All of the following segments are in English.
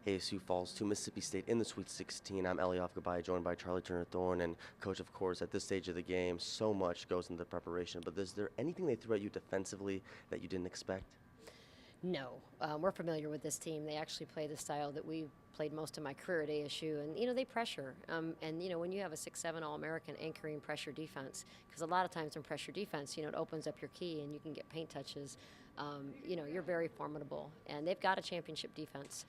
ASU falls to Mississippi State in the Sweet 16. I'm Eliav Gabay, joined by Charli Turner Thorne, and Coach, of course, at this stage of the game, so much goes into the preparation, but is there anything they threw at you defensively that you didn't expect? No, we're familiar with this team. They actually play the style that we played most of my career at ASU, and they pressure. And when you have a 6'7" All-American anchoring pressure defense, because a lot of times in pressure defense, it opens up your key and you can get paint touches. You're very formidable, and they've got a championship defense.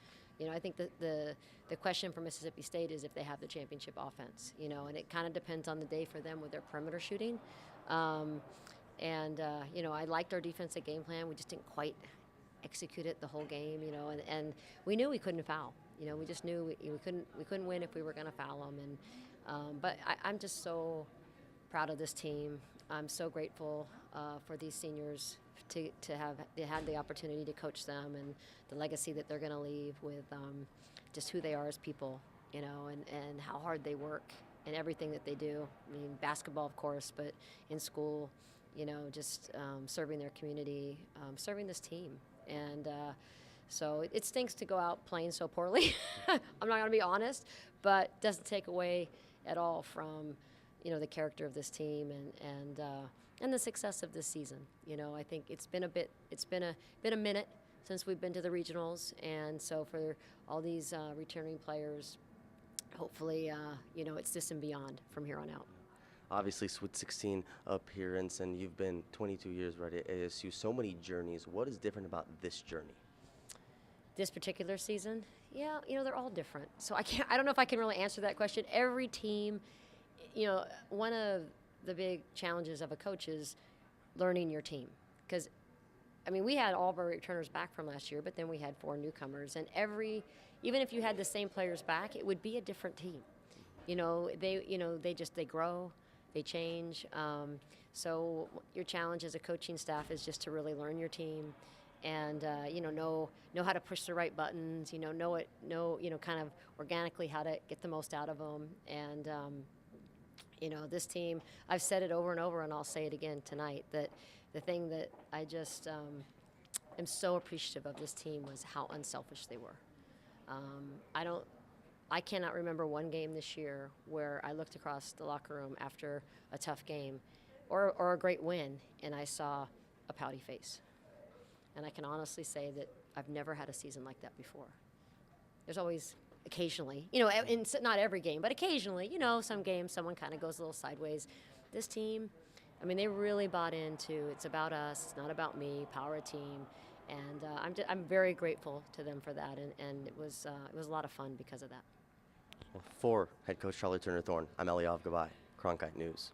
I think the question for Mississippi State is if they have the championship offense. And it kind of depends on the day for them with their perimeter shooting. I liked our defensive game plan. We just didn't quite execute it the whole game, and we knew we couldn't foul. We just knew we couldn't win if we were going to foul them. But I'm just so proud of this team. I'm so grateful for these seniors to have had the opportunity to coach them, and the legacy that they're going to leave with just who they are as people, and how hard they work and everything that they do. I mean, basketball, of course, but in school, just serving their community, serving this team. And so it stinks to go out playing so poorly. I'm not going to be honest, but doesn't take away at all from, the character of this team and the success of this season. I think it's been a minute since we've been to the regionals, and so for all these returning players, hopefully, it's this and beyond from here on out. Obviously, Sweet 16 appearance, and you've been 22 years right at ASU. So many journeys. What is different about this journey? This particular season? Yeah, they're all different. So I don't know if I can really answer that question. Every team, one of the big challenges of a coach is learning your team. Because, we had all of our returners back from last year, but then we had 4 newcomers. And even if you had the same players back, it would be a different team. They grow. They change. So your challenge as a coaching staff is just to really learn your team, and know how to push the right buttons. Know kind of organically how to get the most out of them. And this team, I've said it over and over, and I'll say it again tonight, that the thing that I just am so appreciative of this team was how unselfish they were. I cannot remember one game this year where I looked across the locker room after a tough game or a great win, and I saw a pouty face. And I can honestly say that I've never had a season like that before. There's always occasionally, in not every game, but occasionally, some games someone kind of goes a little sideways. This team, they really bought into it's about us, it's not about me, power of team. And I'm very grateful to them for that, and it was a lot of fun because of that. For head coach Charli Turner Thorne, I'm Eliav Gabay, Cronkite News.